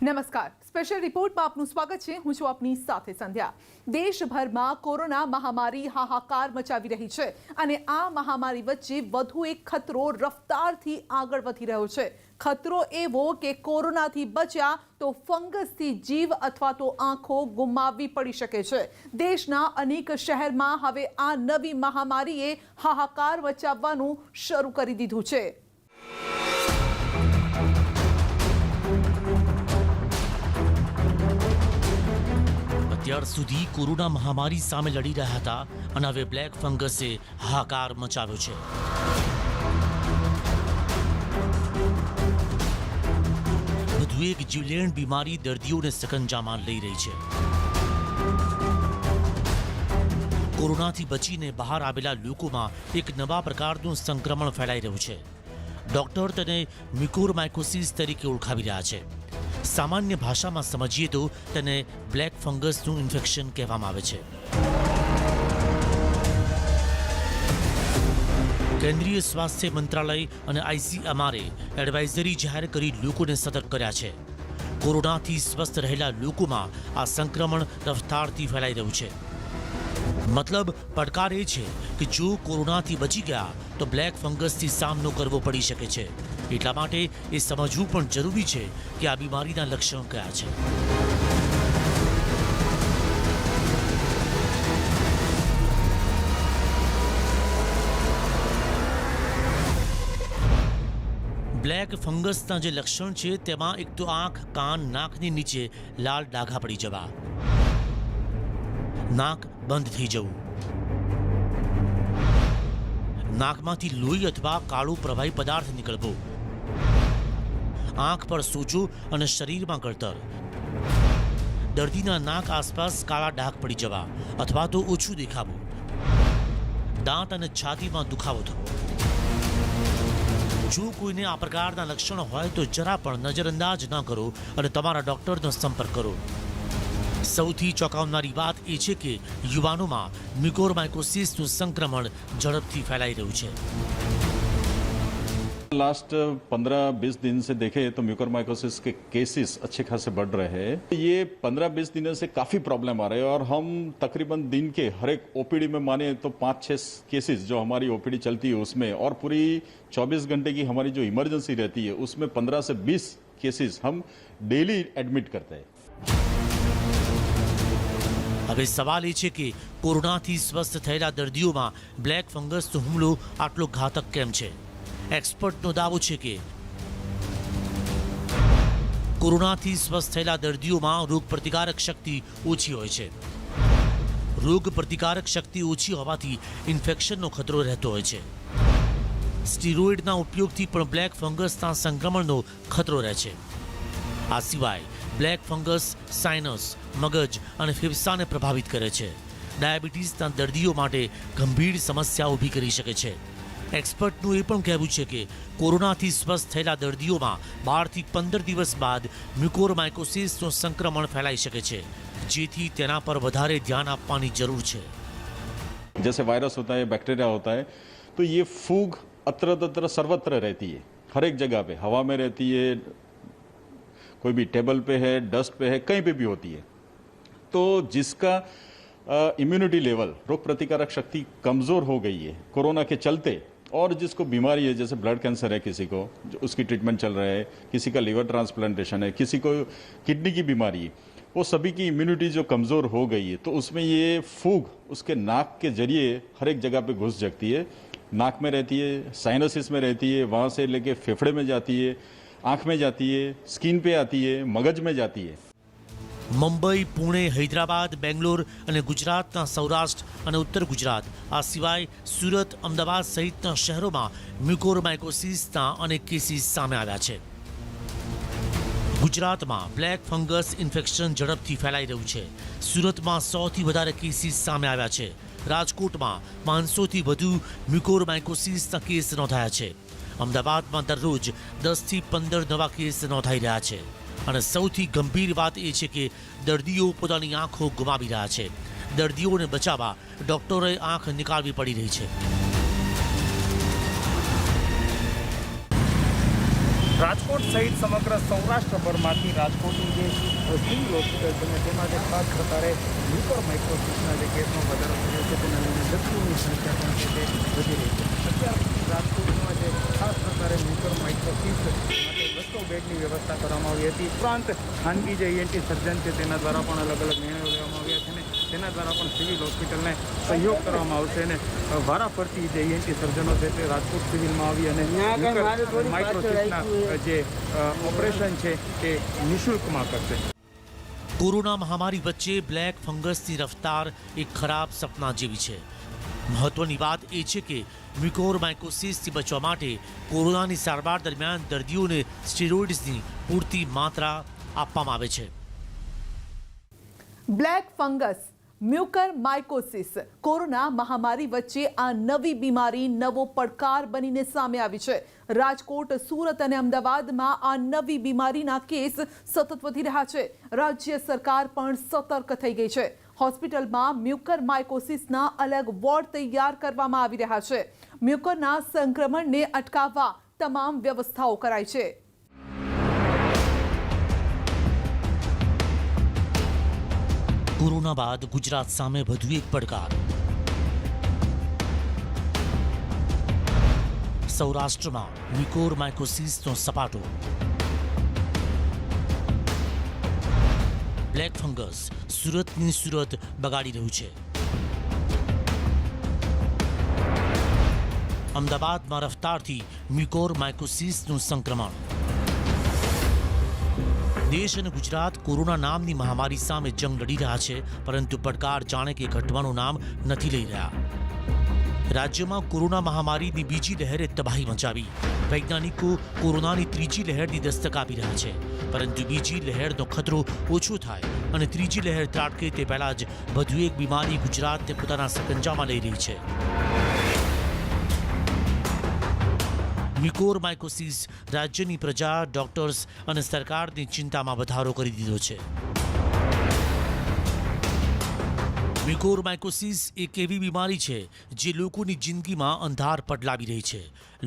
નમસ્કાર, સ્પેશિયલ રિપોર્ટમાં આપનું સ્વાગત છે. હું છું આપની સાથે સંધ્યા. દેશભરમાં કોરોના મહામારી હાહાકાર મચાવી રહી છે અને આ મહામારી વચ્ચે વધુ એક ખતરો રફતારથી આગળ વધી રહ્યો છે. ખતરો એવો કે કોરોનાથી બચ્યા તો ફંગસથી જીવ અથવા તો આંખો ગુમાવવી પડી શકે છે. દેશના અનેક શહેરમાં હવે આ નવી મહામારીએ હાહાકાર મચાવવાનું શરૂ કરી દીધું છે. અત્યાર સુધી કોરોના મહામારી સામે લડી રહ્યા હતા અને હવે બ્લેક ફંગસે હાહાકાર મચાવ્યો છે. વધુ એક જીવલેણ બીમારી દર્દીઓને સકંજામાં લઈ રહી છે. કોરોનાથી બચીને બહાર આવેલા લોકોમાં એક નવા પ્રકારનું સંક્રમણ ફેલાઈ રહ્યું છે. ડોક્ટર તેને મ્યુકોરમાઇકોસિસ તરીકે ઓળખાવી રહ્યા છે. સામાન્ય ભાષામાં સમજીએ તો તેને બ્લેક ફંગસનું ઇન્ફેક્શન કહેવામાં આવે છે. કેન્દ્રીય સ્વાસ્થ્ય મંત્રાલય અને આઈસીએમઆરે એડવાઇઝરી જાહેર કરી લોકોને સતર્ક કર્યા છે. કોરોનાથી સ્વસ્થ રહેલા લોકોમાં આ સંક્રમણ રફતારથી ફેલાઈ રહ્યું છે. મતલબ પડકાર એ છે કે જો કોરોનાથી બચી ગયા તો બ્લેક ફંગસથી સામનો કરવો પડી શકે છે. એટલા માટે એ સમજવું પણ જરૂરી છે કે આ બીમારીના લક્ષણો કયા છે. બ્લેક ફંગસના જે લક્ષણ છે તેમાં એક તો આંખ, કાન, નાકની નીચે લાલ ડાઘા પડી જવા, નાક બંધ થઈ જવું, નાકમાંથી લોહી અથવા કાળું પ્રવાહી પદાર્થ નીકળવો, આંખ પર સોજો અને શરીરમાં કળતર, દર્દીના નાક આસપાસ કાળા ડાઘ પડી જવા અથવા તો ઓછું દેખાવું, દાંત અને છાતીમાં દુખાવો થવો. જો કોઈને આ પ્રકારના લક્ષણો હોય તો જરા પણ નજરઅંદાજ ન કરો અને તમારા ડોક્ટરનો સંપર્ક કરો. સૌથી ચોંકાવનારી વાત એ છે કે યુવાનોમાં મ્યુકોરમાઇકોસિસનું સંક્રમણ ઝડપથી ફેલાઈ રહ્યું છે. लास्ट 15-20 दिन से देखें तो म्यूकोरमाइकोसिस के केसेस अच्छे खासे बढ़ रहे हैं. ये 15-20 दिनों से काफ़ी प्रॉब्लम आ रहे हैं और हम तकरीबन दिन के हर एक ओपीडी में माने तो 5-6 केसेस जो हमारी ओपीडी चलती है उसमें और पूरी 24 घंटे की हमारी जो इमरजेंसी रहती है उसमें 15 से 20 केसेस हम डेली एडमिट करते हैं. હવે સવાલ એ છે કે કોરોનાથી સ્વસ્થ થયેલા દર્દીઓમાં બ્લેક ફંગસનો હુમલો આટલો ઘાતક કેમ છે? એક્સપર્ટનો દાવો છે કે કોરોનાથી સ્વસ્થ થયેલા દર્દીઓમાં રોગ પ્રતિકારક શક્તિ ઓછી હોય છે. રોગ પ્રતિકારક શક્તિ ઓછી હોવાથી ઇન્ફેક્શનનો ખતરો રહેતો હોય છે. સ્ટીરોઇડના ઉપયોગથી પણ બ્લેક ફંગસના સંક્રમણનો ખતરો રહે છે. આ સિવાય બ્લેક ફંગસ સાઇનસ, મગજ અને ફેફસાને પ્રભાવિત કરે છે. ડાયાબિટીસના દર્દીઓ માટે ગંભીર સમસ્યા ઊભી કરી શકે છે. એક્સપર્ટનું એ પણ કહેવું છે કે કોરોનાથી સ્વસ્થ થયેલા દર્દીઓમાં 12 થી 15 દિવસ બાદ મ્યુકોરમાઇકોસિસનું સંક્રમણ ફેલાઈ શકે છે, જેથી તેના પર વધારે ધ્યાન આપવાની જરૂર છે. जैसे वायरस होता है, बैक्टीरिया होता है, तो ये फूग अत्र तत्र सर्वत्र रहती है. हर एक जगह पे हवा में रहती है, कोई भी टेबल पे है, डस्ट पे है, कहीं पे भी होती है. तो जिसका इम्यूनिटी लेवल, रोग प्रतिकारक शक्ति कमज़ोर हो गई है कोरोना के चलते, और जिसको बीमारी है जैसे ब्लड कैंसर है किसी को, जो उसकी ट्रीटमेंट चल रहा है, किसी का लीवर ट्रांसप्लांटेशन है, किसी को किडनी की बीमारी है, वो सभी की इम्यूनिटी जो कमज़ोर हो गई है तो उसमें ये फूग उसके नाक के जरिए हर एक जगह पे घुस जाती है. नाक में रहती है, साइनसिस में रहती है, वहाँ से लेके फेफड़े में जाती है, आँख में जाती है, स्किन पे आती है, मगज में जाती है. મુંબઈ, પુણે, હૈદરાબાદ, બેંગ્લોર અને ગુજરાતના સૌરાષ્ટ્ર અને ઉત્તર ગુજરાત, આ સિવાય સુરત, અમદાવાદ સહિતના શહેરોમાં મ્યુકોરમાઇકોસિસના અનેક કેસીસ સામે આવ્યા છે. ગુજરાતમાં બ્લેક ફંગસ ઇન્ફેક્શન ઝડપથી ફેલાઈ રહ્યું છે. સુરતમાં 100થી વધારે કેસીસ સામે આવ્યા છે. રાજકોટમાં 500થી વધુ મ્યુકોરમાઇકોસિસના કેસ નોંધાયા છે. અમદાવાદમાં દરરોજ 10થી 15 નવા કેસ નોંધાઈ રહ્યા છે. અને સૌથી ગંભીર વાત એ છે કે દર્દીઓ પોતાની આંખો ગુમાવી રહ્યા છે. દર્દીઓને બચાવવા ડોક્ટરોએ આંખ નીકાળવી પડી રહી છે. રાજકોટ સહિત સમગ્ર સૌરાષ્ટ્રભરમાંથી રાજકોટની જે સિવિલ હોસ્પિટલ છે તેમાં જે ખાસ પ્રકારે મ્યુકોરમાઇકોસિસના જે કેસનો વધારો થયો છે તેના લઈને દર્દીઓની સંખ્યા પણ છે તે વધી રહી છે. અત્યાર સુધી રાજકોટમાં જે ખાસ પ્રકારે મ્યુકોરમાઇકોસિસ માટે 200 બેડની વ્યવસ્થા કરવામાં આવી હતી. ઉપરાંત ખાનગી જે ENT સર્જન છે તેના દ્વારા પણ અલગ અલગ નિર્ણયો લેવામાં આવ્યા છે અને તેના દ્વારા પણ સિવિલ હોસ્પિટલને સહયોગ કરવામાં આવશે અને વારાફરતી જે ENT સર્જનો છે તે રાજકોટ સિવિલમાં આવી અને માઇક્રોસિસના જે ઓપરેશન છે તે નિઃશુલ્કમાં કરશે. કોરોના મહામારી વચ્ચે બ્લેક ફંગસની રફતાર એક ખરાબ સપના જેવી છે. મહત્વની વાત એ છે કે મ્યુકોરમાઇકોસિસથી બચવા માટે કોરોનાની સારવાર દરમિયાન દર્દીઓને સ્ટેરોઇડ્સની પૂરતી માત્રા આપવામાં આવે છે. બ્લેક ફંગસ મ્યુકોરમાઇકોસિસ કોરોના મહામારી વચ્ચે આ નવી બીમારી નવો પડકાર બનીને સામે આવી છે. રાજકોટ, સુરત અને અમદાવાદમાં આ નવી બીમારીના કેસ સતત વધી રહ્યા છે. રાજ્ય સરકાર પણ સતર્ક થઈ ગઈ છે. હોસ્પિટલમાં મ્યુકોરમાઇકોસિસના અલગ વોર્ડ તૈયાર કરવામાં આવી રહ્યા છે. મ્યુકોરના સંક્રમણને અટકાવવા તમામ વ્યવસ્થાઓ કરાઈ છે. કોરોના બાદ ગુજરાત સામે વધુ એક પડકાર. સૌરાષ્ટ્રમાં મ્યુકોરમાઇકોસિસનો સપાટો. બ્લેક ફંગસ સુરતની સુરત બગાડી રહ્યું છે. અમદાવાદમાં રફતારથી મ્યુકોરમાઇકોસિસનું સંક્રમણ. દેશ અને ગુજરાત કોરોના નામની મહામારી સામે જંગ લડી રહ્યા છે, પરંતુ પડકાર જાણે કે ઘટવાનું નામ નથી લઈ રહ્યા. રાજ્યમાં કોરોના મહામારીની બીજી લહેરે તબાહી મચાવી. વૈજ્ઞાનિકો કોરોનાની ત્રીજી લહેરની દસ્તક આપી રહ્યા છે, પરંતુ બીજી લહેરનો ખતરો ઓછો થાય અને ત્રીજી લહેર ત્રાટકે તે પહેલા જ વધુ એક બીમારી ગુજરાતને પોતાના સકંજામાં લઈ રહી છે. મ્યુકોરમાઇકોસિસ રાજ્યની પ્રજા, ડોક્ટર્સ અને સરકારની ચિંતામાં વધારો કરી દીધો છે. મ્યુકોરમાઇકોસિસ એક એવી બીમારી છે જે લોકોની જિંદગીમાં અંધારપટ લાવી રહી છે,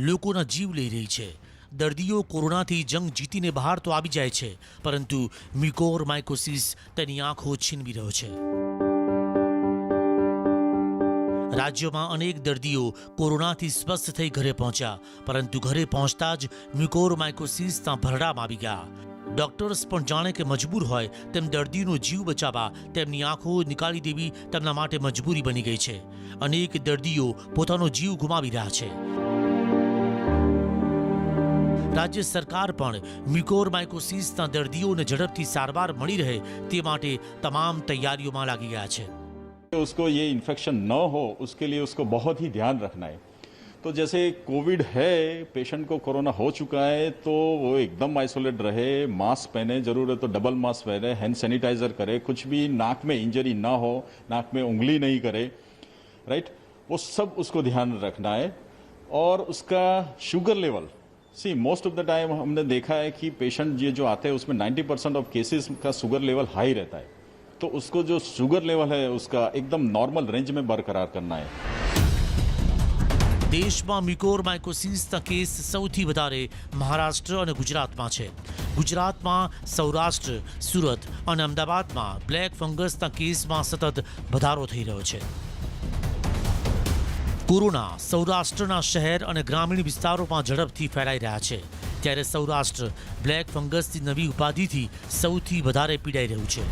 લોકોના જીવ લઈ રહી છે. દર્દીઓ કોરોનાથી જંગ જીતીને બહાર તો આવી જાય છે, પરંતુ મ્યુકોરમાઇકોસિસ તેની આંખો છીનવી રહ્યો છે. રાજ્યમાં અનેક દર્દીઓ કોરોનાથી સ્વસ્થ થઈ ઘરે પહોંચ્યા, પરંતુ ઘરે પહોંચતા જ મ્યુકોરમાઇકોસિસના ભરડામાં આવી ગયા. ડોક્ટર્સ પણ જાણે કે મજબૂર હોય તેમ દર્દીનો જીવ બચાવવા તેમની આંખો નીકાળી દેવી તેમના માટે મજબૂરી બની ગઈ છે. અનેક દર્દીઓ પોતાનો જીવ ગુમાવી રહ્યા છે. રાજ્ય સરકાર પણ મ્યુકોરમાઇકોસિસના દર્દીઓને ઝડપથી સારવાર મળી રહે તે માટે તમામ તૈયારીઓમાં લાગી ગયા છે. उसको ये इन्फेक्शन न हो उसके लिए उसको बहुत ही ध्यान रखना है. तो जैसे कोविड है, पेशेंट को कोरोना हो चुका है, तो वो एकदम आइसोलेट रहे, मास्क पहने, जरूर है तो डबल मास्क पहने, हैंड सैनिटाइजर करे, कुछ भी नाक में इंजरी ना हो, नाक में उंगली नहीं करे, राइट, वो सब उसको ध्यान रखना है. और उसका sugar level, see most of the time हमने देखा है कि पेशेंट ये जो आते हैं उसमें 90% ऑफ केसेस का शुगर लेवल हाई रहता है. तो उसको जो शुगर लेवल है उसका एकदम नॉर्मल रेंज में बरकरार करना है. દેશમાં મ્યુકોરમાઇકોસિસના કેસ સૌથી વધારે મહારાષ્ટ્ર અને ગુજરાતમાં છે. ગુજરાતમાં સૌરાષ્ટ્ર, સુરત અને અમદાવાદમાં બ્લેક ફંગસના કેસમાં સતત વધારો થઈ રહ્યો છે. કોરોના સૌરાષ્ટ્રના શહેર અને ગ્રામીણ વિસ્તારોમાં ઝડપથી ફેલાઈ રહ્યા છે, ત્યારે સૌરાષ્ટ્ર બ્લેક ફંગસની નવી ઉપાધિથી સૌથી વધારે પીડાઈ રહ્યું છે.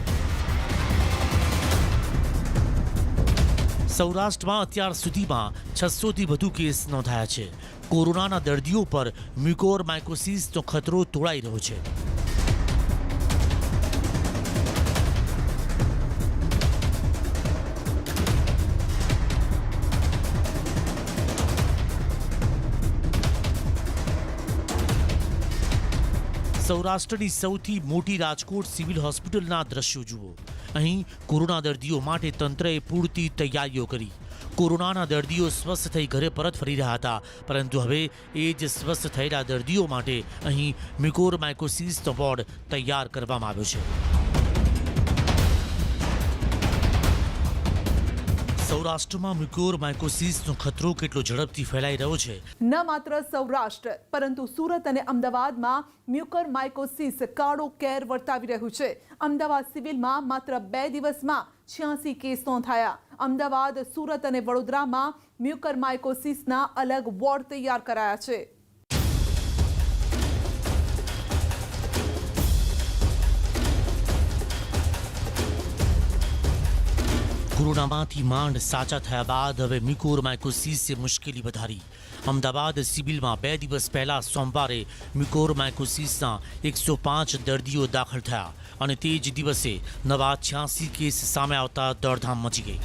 સૌરાષ્ટ્રમાં અત્યાર સુધીમાં 600થી વધુ કેસ નોંધાયા છે. કોરોનાના દર્દીઓ પર મ્યુકોરમાઇકોસિસનો ખતરો તોળાઈ રહ્યો છે. સૌરાષ્ટ્રની સૌથી મોટી રાજકોટ સિવિલ હોસ્પિટલના દ્રશ્યો જુઓ. અહીં કોરોના દર્દીઓ માટે તંત્રએ પૂરતી તૈયારીઓ કરી. કોરોનાના દર્દીઓ સ્વસ્થ થઈ ઘરે પરત ફરી રહ્યા હતા, પરંતુ હવે એ જ સ્વસ્થ થયેલા દર્દીઓ માટે અહીં મ્યુકોરમાઇકોસિસનો વોર્ડ તૈયાર કરવામાં આવ્યો છે. સૌરાષ્ટ્રમાં મ્યુકોરમાઇકોસિસનો ખતરો કેટલો ઝડપથી ફેલાઈ રહ્યો છે ન માત્ર સૌરાષ્ટ્ર પરંતુ સુરત અને અમદાવાદમાં મ્યુકોરમાઇકોસિસ કાળો કેર વર્તાવી રહ્યું છે. અમદાવાદ સિવિલમાં માત્ર 2 દિવસમાં 86 કેસ નોંધાયા. અમદાવાદ, સુરત અને વડોદરામાં મ્યુકોરમાઇકોસિસના અલગ વોર્ડ તૈયાર કરાયા છે. કોરોનામાંથી માંડ સાચા થયા બાદ હવે મ્યુકોરમાઇકોસિસે મુશ્કેલી વધારી. અમદાવાદ સિવિલમાં 2 દિવસ પહેલા સોમવારે મ્યુકોરમાઇકોસિસના 105 દર્દીઓ દાખલ થયા અને તે જ દિવસે નવા 86 કેસ સામે આવતા દોડધામ મચી ગઈ.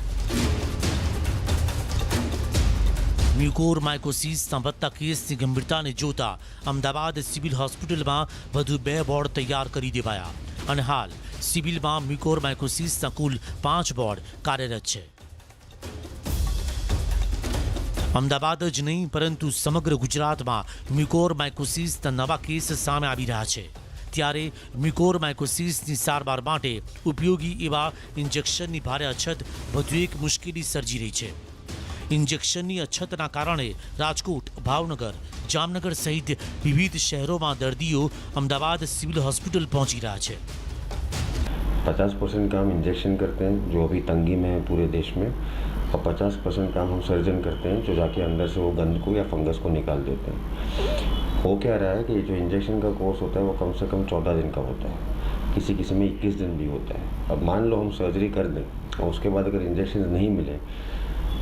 મ્યુકોરમાઇકોસિસના વધતા કેસની ગંભીરતાને જોતા અમદાવાદ સિવિલ હોસ્પિટલમાં વધુ 2 વોર્ડ તૈયાર કરી દેવાયા અને હાલ સિવિલમાં મ્યુકોરમાઇકોસિસના કુલ 5 વોર્ડ કાર્યરત છે. અમદાવાદ જ નહીં પરંતુ સમગ્ર ગુજરાતમાં મ્યુકોરમાઇકોસિસના નવા કેસ સામે આવી રહ્યા છે. ત્યારે મ્યુકોરમાઇકોસિસની સારવાર માટે ઉપયોગી એવા ઇન્જેક્શનની ભારે અછત વધુ એક મુશ્કેલી સર્જી રહી છે. ઇન્જેક્શનની અછતના કારણે રાજકોટ, ભાવનગર, જામનગર સહિત વિવિધ શહેરોમાં દર્દીઓ અમદાવાદ સિવિલ હોસ્પિટલ પહોંચી રહ્યા છે. 50% काम इंजेक्शन करते हैं जो अभी तंगी में है पूरे देश में, और 50% काम हम सर्जन करते हैं जो जाके अंदर से वो गंद को या फंगस को निकाल देते हैं. हो क्या रहा है कि जो इंजेक्शन का कोर्स होता है वो कम से कम 14 दिन का होता है, किसी किसी में 21 दिन भी होता है. अब मान लो हम सर्जरी कर दें और उसके बाद अगर इंजेक्शन नहीं मिले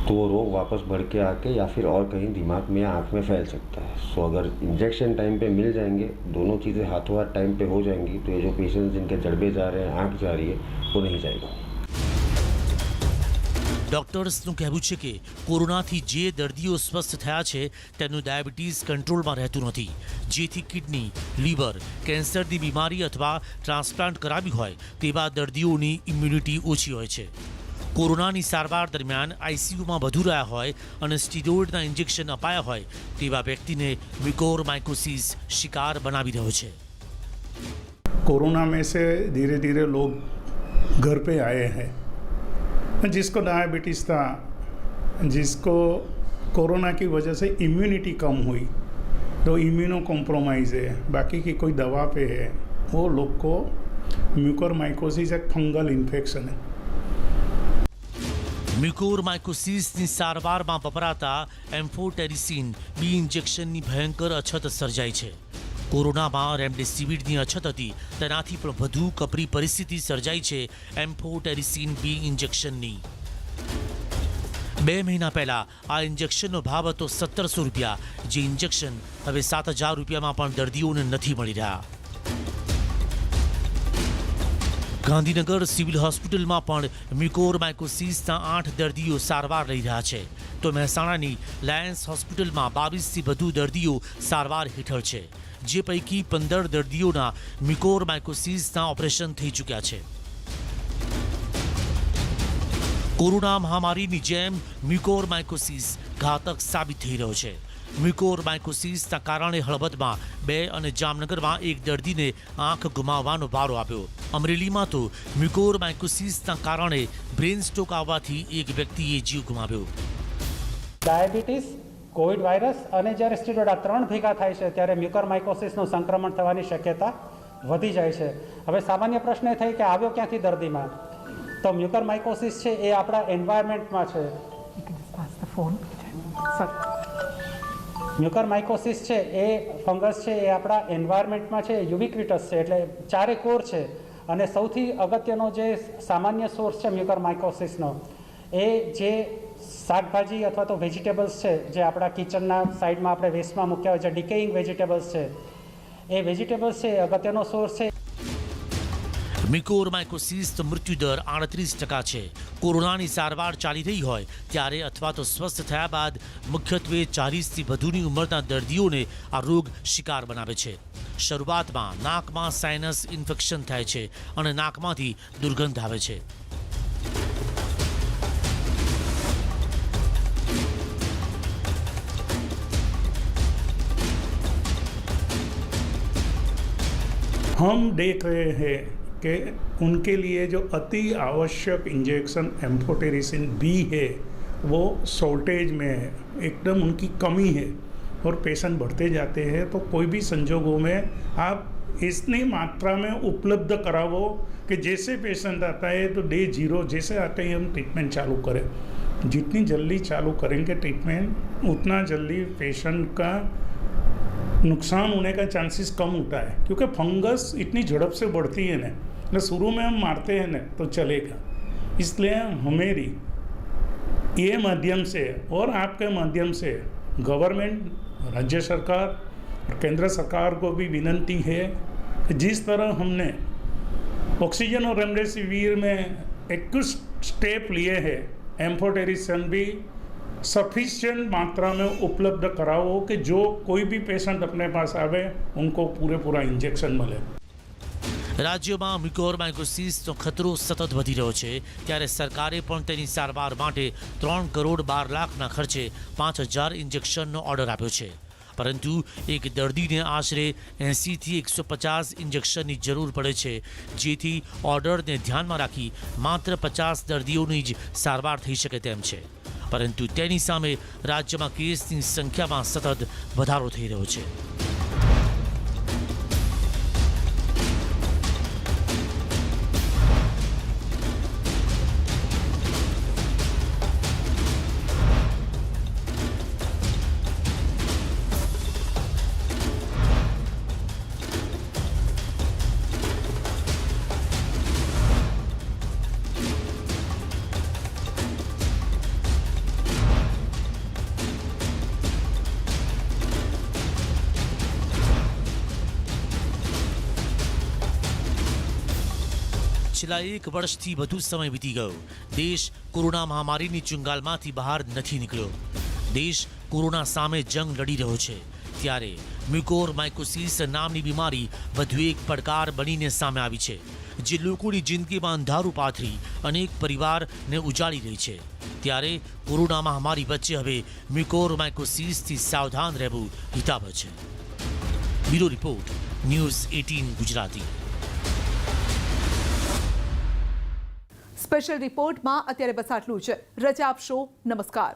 तो वो रोग वापस बढ़ के आके या फिर और कहीं दिमाग में या आँख में फैल सकता है. सो अगर इंजेक्शन टाइम पे मिल जाएंगे, दोनों चीज़ें हाथों हाथ टाइम पे हो जाएंगी तो ये जो पेशेंट्स जिनके जड़बे जा रहे हैं, आँख जा रही है, वो नहीं जाएगा. ડોક્ટર્સનું કહેવું છે કે કોરોનાથી જે દર્દીઓ સ્વસ્થ થયા છે તેનું ડાયાબિટીસ કંટ્રોલમાં રહેતું નથી, જેથી કિડની, લીવર, કેન્સરની બીમારી અથવા ટ્રાન્સપ્લાન્ટ કરાવી હોય તેવા દર્દીઓની ઇમ્યુનિટી ઓછી હોય છે. કોરોનાની સારવાર દરમિયાન આઈસીયુમાં વધુ રહ્યા હોય અને સ્ટીરોઇડના ઇન્જેક્શન અપાયા હોય તેવા વ્યક્તિને મ્યુકોરમાઇકોસિસ શિકાર બનાવી રહ્યો છે. कोरोना में से धीरे धीरे लोग घर पे आए हैं. जिसको डायबिटीज़ था, जिसको कोरोना की वजह से इम्यूनिटी कम हुई, तो इम्यूनो कॉम्प्रोमाइज़ है, बाकी की कोई दवा पे है, वो लोग को म्यूकोरमाइकोसिस एक फंगल इन्फेक्शन है. મ્યુકોરમાઇકોસિસની સારવારમાં વપરાતા એમ્ફોટેરિસિન બી ઇન્જેક્શનની ભયંકર અછત સર્જાઈ છે. કોરોનામાં રેમડેસિવિરની અછત હતી તેનાથી પણ વધુ કપરી પરિસ્થિતિ સર્જાઈ છે એમ્ફોટેરિસિન બી ઇન્જેક્શનની. 2 મહિના પહેલા આ ઇન્જેક્શનનો ભાવ હતો 1700 રૂપિયા, જે ઇન્જેક્શન હવે 7000 રૂપિયામાં પણ દર્દીઓને નથી મળી રહ્યા. ગાંધીનગર સિવિલ હોસ્પિટલમાં પણ મ્યુકોરમાઇકોસિસના 8 દર્દીઓ સારવાર લઈ રહ્યા છે, તો મહેસાણાની લાયન્સ હોસ્પિટલમાં 22થી વધુ દર્દીઓ સારવાર હેઠળ છે, જે પૈકી 15 દર્દીઓના મ્યુકોરમાઇકોસિસના ઓપરેશન થઈ ચૂક્યા છે. કોરોના મહામારીની જેમ મ્યુકોરમાઇકોસિસ ઘાતક સાબિત થઈ રહ્યો છે. મ્યુકોરમાઇકોસિસના કારણે હળવદમાં 2 અને જામનગરમાં 1 દર્દીને આંખ ગુમાવવાનો વારો આવ્યો. અમરેલીમાં તો મ્યુકોરમાઇકોસિસના કારણે બ્રેન સ્ટ્રોક આવવાથી એક વ્યક્તિએ જીવ ગુમાવ્યો. ડાયાબિટીસ, કોવિડ વાયરસ અને જ્યારે સ્ટીરોઇડ આ 3 ભેગા થાય છે ત્યારે મ્યુકોરમાઇકોસિસનું સંક્રમણ થવાની શક્યતા વધી જાય છે. હવે સામાન્ય પ્રશ્ન એ થાય કે આવ્યો ક્યાંથી દર્દીમાં, તો મ્યુકોરમાઇકોસિસ છે એ આપણા એન્વાયરમેન્ટમાં છે. મ્યુકોરમાઇકોસિસ છે એ ફંગસ છે એ આપણા એન્વાયરમેન્ટમાં છે, યુબિક્વિટસ છે, એટલે ચારે કોર છે. અને સૌથી અગત્યનો જે સામાન્ય સોર્સ છે મ્યુકોરમાઇકોસિસનો એ જે શાકભાજી અથવા તો વેજીટેબલ્સ છે જે આપણા કિચનના સાઈડમાં આપણે વેસ્ટમાં મૂક્યા હોય છે, ડિકેઇંગ વેજીટેબલ્સ છે, એ વેજીટેબલ્સ છે એ અગત્યનો સોર્સ છે. મ્યુકોરમાઇકોસિસનો મૃત્યુદર 38% છે. કોરોનાની સારવાર ચાલી રહી હોય ત્યારે અથવા તો સ્વસ્થ થયા બાદ મુખ્યત્વે 40થી વધુની ઉંમરના દર્દીઓને આ રોગ શિકાર બનાવે છે. શરૂઆતમાં નાકમાં સાઇનસ ઇન્ફેક્શન થાય છે અને નાકમાંથી દુર્ગંધ આવે છે. हम देख रहे हैं कि उनके लिए जो अति आवश्यक इंजेक्शन एम्फोटेरिसिन बी है वो शॉर्टेज में है, एकदम उनकी कमी है और पेशेंट बढ़ते जाते हैं, तो कोई भी संजोगों में आप इतनी मात्रा में उपलब्ध करावो कि जैसे पेशेंट आता है तो डे 0 जैसे आते ही हम ट्रीटमेंट चालू करें। जितनी जल्दी चालू करेंगे ट्रीटमेंट, उतना जल्दी पेशेंट का नुकसान होने का चांसेस कम होता है, क्योंकि फंगस इतनी झड़प से बढ़ती है ना, शुरू में हम मारते हैं ना तो चलेगा। इसलिए हमेरी ये माध्यम से और आपके माध्यम से गवर्नमेंट, राज्य सरकार और केंद्र सरकार को भी विनंती है कि जिस तरह हमने ऑक्सीजन और रेमडेसिविर में 21 स्टेप लिए हैं, एम्फोटेरिसन भी सफिशिएंट मात्रा में उपलब्ध कराओ कि जो कोई भी पेशेंट अपने पास आवे उनको पूरा इंजेक्शन मिले। રાજ્યમાં મ્યુકોરમાઇકોસિસનો ખતરો સતત વધી રહ્યો છે, ત્યારે સરકારે પણ તેની સારવાર માટે 3 કરોડ 12 લાખના ખર્ચે 5000 ઇન્જેક્શનનો ઓર્ડર આપ્યો છે. પરંતુ એક દર્દીને આશરે 80 થી 150 ઇન્જેક્શનની જરૂર પડે છે, જેથી ઓર્ડરને ધ્યાનમાં રાખી માત્ર 50 દર્દીઓની જ સારવાર થઈ શકે તેમ છે. પરંતુ તેની સામે રાજ્યમાં કેસની સંખ્યામાં સતત વધારો થઈ રહ્યો છે. છેલ્લા 1 વર્ષથી વધુ સમય વીતી ગયો. દેશ કોરોના મહામારીની ચુંગાલમાંથી બહાર નથી નીકળ્યો. દેશ કોરોના સામે જંગ લડી રહ્યો છે, ત્યારે મ્યુકોરમાઇકોસિસ નામની બીમારી વધુ એક પડકાર બનીને સામે આવી છે, જે લોકોની જિંદગીમાં અંધારું પાથરી અનેક પરિવારને ઉજાડી રહી છે. ત્યારે કોરોના મહામારી વચ્ચે હવે મ્યુકોરમાઇકોસિસથી સાવધાન રહેવું હિતાવહ છે. Bureau report, news 18 Gujarati. Special રિપોર્ટમાં અત્યારે બસ આટલું જ. રજા આપશો. નમસ્કાર.